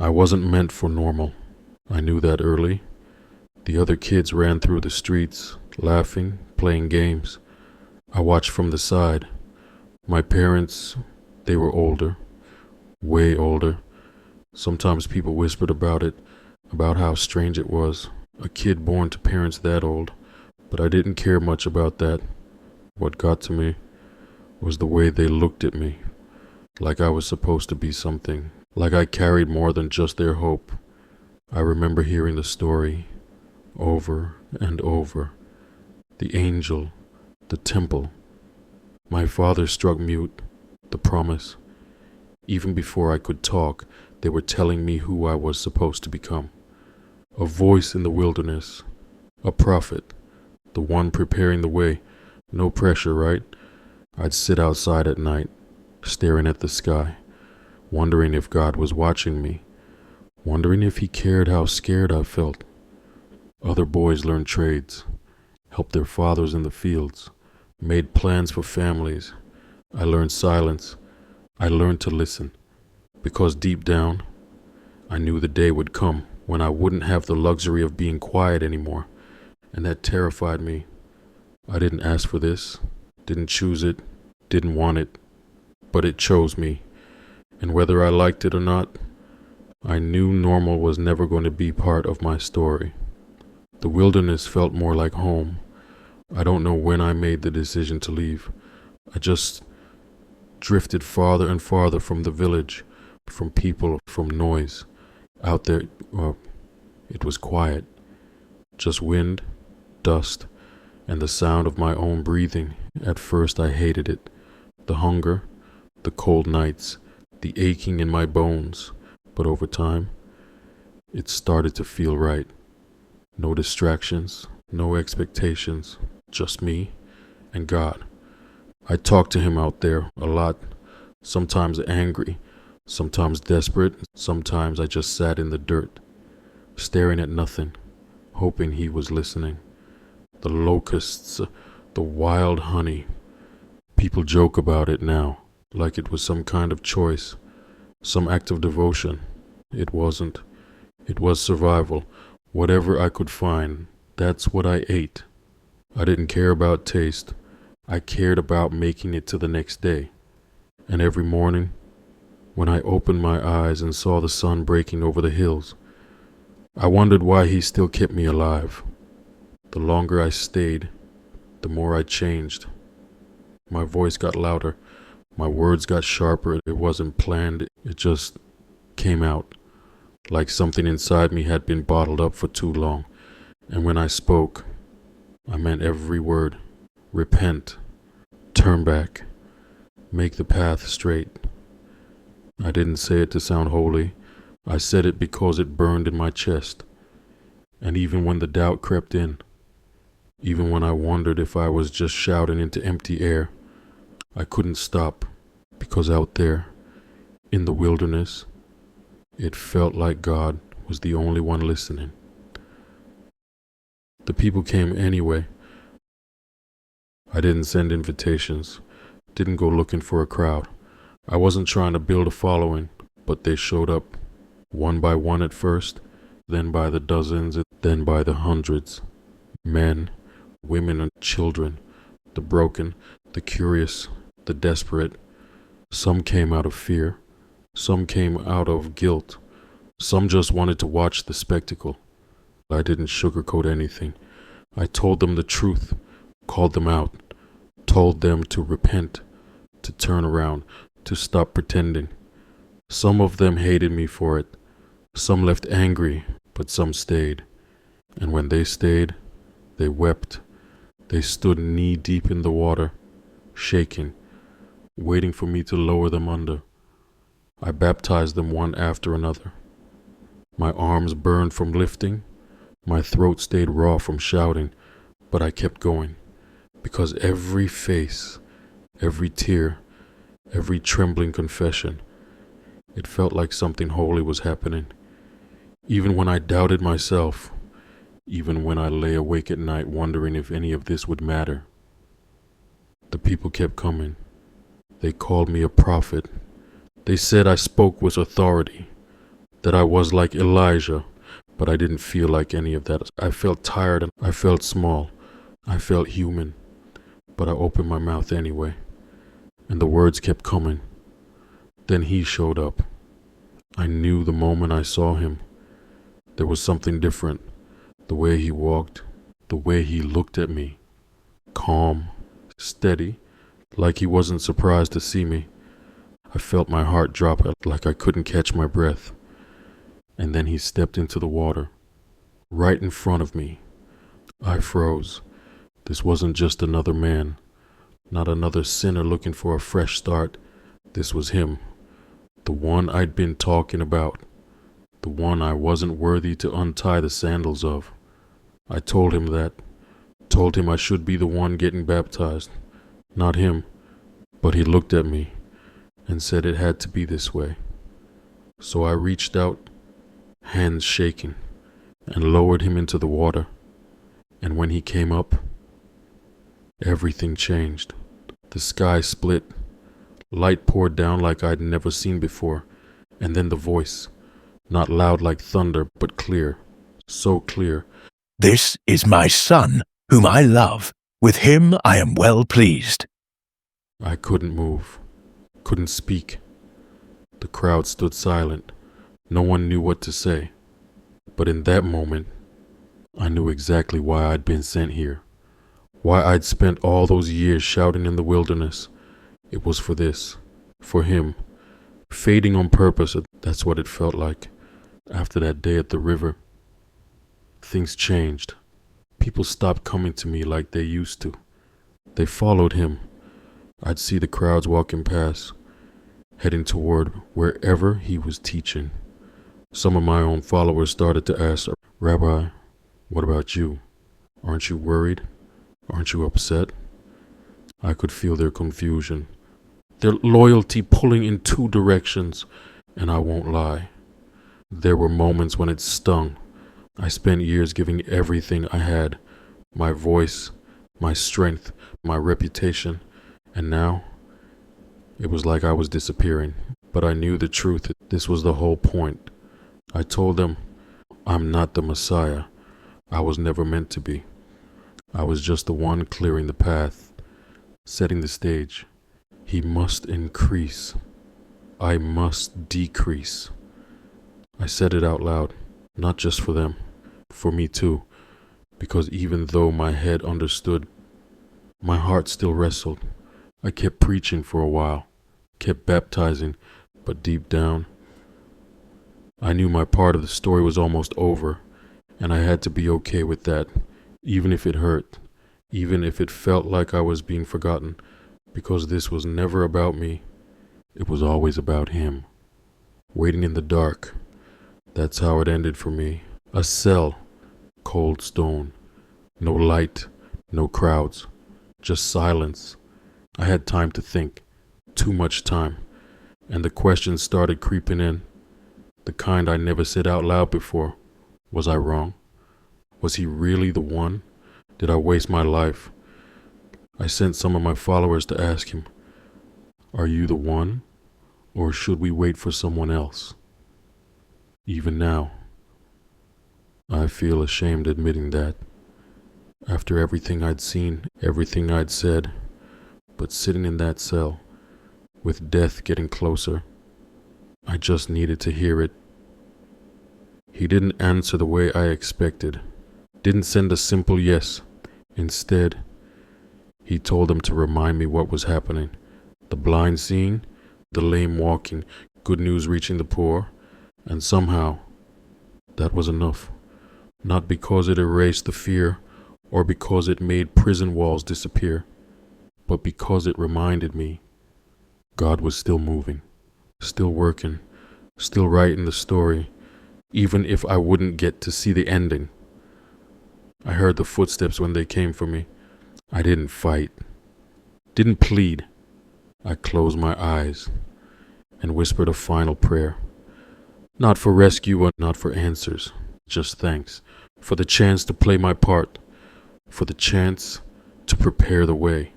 I wasn't meant for normal. I knew that early. The other kids ran through the streets, laughing, playing games. I watched from the side. My parents, they were older, way older. Sometimes people whispered about it, about how strange it was, a kid born to parents that old. But I didn't care much about that. What got to me was the way they looked at me, like I was supposed to be something, like I carried more than just their hope. I remember hearing the story over and over. The angel, the temple. My father struck mute, the promise. Even before I could talk, they were telling me who I was supposed to become. A voice in the wilderness, a prophet, the one preparing the way. No pressure, right? I'd sit outside at night, staring at the sky, wondering if God was watching me, wondering if he cared how scared I felt. Other boys learned trades, helped their fathers in the fields, made plans for families. I learned silence. I learned to listen, because deep down, I knew the day would come when I wouldn't have the luxury of being quiet anymore, and that terrified me. I didn't ask for this, didn't choose it, didn't want it, but it chose me, and whether I liked it or not, I knew normal was never going to be part of my story. The wilderness felt more like home. I don't know when I made the decision to leave. I just drifted farther and farther from the village, from people, from noise. Out there, it was quiet. Just wind, dust, and the sound of my own breathing. At first I hated it. The hunger, the cold nights, the aching in my bones. But over time, it started to feel right. No distractions, no expectations, just me and God. I talked to him out there a lot, sometimes angry, sometimes desperate, sometimes I just sat in the dirt, staring at nothing, hoping he was listening. The locusts, the wild honey. People joke about it now, like it was some kind of choice, some act of devotion. It wasn't. It was survival. Whatever I could find, that's what I ate. I didn't care about taste. I cared about making it to the next day. And every morning, when I opened my eyes and saw the sun breaking over the hills, I wondered why he still kept me alive. The longer I stayed, the more I changed. My voice got louder. My words got sharper. It wasn't planned. It just came out, like something inside me had been bottled up for too long. And when I spoke, I meant every word. Repent. Turn back. Make the path straight. I didn't say it to sound holy. I said it because it burned in my chest. And even when the doubt crept in, even when I wondered if I was just shouting into empty air, I couldn't stop, because out there, in the wilderness, it felt like God was the only one listening. The people came anyway. I didn't send invitations, didn't go looking for a crowd. I wasn't trying to build a following, but they showed up, one by one at first, then by the dozens, then by the hundreds. Men, women and children, the broken, the curious, the desperate. Some came out of fear, some came out of guilt, some just wanted to watch the spectacle. I didn't sugarcoat anything. I told them the truth, called them out, told them to repent, to turn around, to stop pretending. Some of them hated me for it. Some left angry, but some stayed. And when they stayed, they wept. They stood knee-deep in the water, shaking, waiting for me to lower them under. I baptized them one after another. My arms burned from lifting. My throat stayed raw from shouting, but I kept going, because every face, every tear, every trembling confession, it felt like something holy was happening. Even when I doubted myself, even when I lay awake at night wondering if any of this would matter, the people kept coming. They called me a prophet. They said I spoke with authority. that I was like Elijah, but I didn't feel like any of that. I felt tired and I felt small. I felt human, but I opened my mouth anyway, and the words kept coming. Then he showed up. I knew the moment I saw him. There was something different. The way he walked, the way he looked at me. Calm, steady, like he wasn't surprised to see me. I felt my heart drop like I couldn't catch my breath. And then he stepped into the water, right in front of me. I froze. This wasn't just another man, not another sinner looking for a fresh start. This was him, the one I'd been talking about, the one I wasn't worthy to untie the sandals of. I told him that, told him I should be the one getting baptized, not him. But he looked at me and said it had to be this way. So I reached out, hands shaking, and lowered him into the water. And when he came up, everything changed. The sky split. Light poured down like I'd never seen before. And then the voice, not loud like thunder, but clear, so clear. "This is my son, whom I love. With him I am well pleased." I couldn't move, couldn't speak. The crowd stood silent. No one knew what to say. But in that moment, I knew exactly why I'd been sent here. Why I'd spent all those years shouting in the wilderness. It was for this, for him. Fading on purpose, that's what it felt like. After that day at the river, things changed. People stopped coming to me like they used to. They followed him. I'd see the crowds walking past, heading toward wherever he was teaching. Some of my own followers started to ask, "Rabbi, what about you? Aren't you worried? Aren't you upset?" I could feel their confusion, their loyalty pulling in two directions, and I won't lie. There were moments when it stung. I spent years giving everything I had, my voice, my strength, my reputation, and now it was like I was disappearing. But I knew the truth. This was the whole point. I told them, I'm not the Messiah. I was never meant to be. I was just the one clearing the path, setting the stage. He must increase. I must decrease. I said it out loud, not just for them, for me too, because even though my head understood, my heart still wrestled. I kept preaching for a while, kept baptizing, but deep down, I knew my part of the story was almost over, and I had to be okay with that, even if it hurt, even if it felt like I was being forgotten, because this was never about me. It was always about him. Waiting in the dark, that's how it ended for me. A cell, cold stone, no light, no crowds, just silence. I had time to think, too much time, and the questions started creeping in. The kind I never said out loud before. Was I wrong? Was he really the one? Did I waste my life? I sent some of my followers to ask him, "Are you the one? Or should we wait for someone else?" Even now, I feel ashamed admitting that. After everything I'd seen, everything I'd said, but sitting in that cell, with death getting closer, I just needed to hear it. He didn't answer the way I expected, didn't send a simple yes. Instead, he told them to remind me what was happening. The blind seeing, the lame walking, good news reaching the poor, and somehow, that was enough. Not because it erased the fear, or because it made prison walls disappear, but because it reminded me God was still moving, still working, still writing the story, even if I wouldn't get to see the ending. I heard the footsteps when they came for me. I didn't fight, didn't plead. I closed my eyes and whispered a final prayer. Not for rescue or not for answers, just thanks for the chance to play my part, for the chance to prepare the way.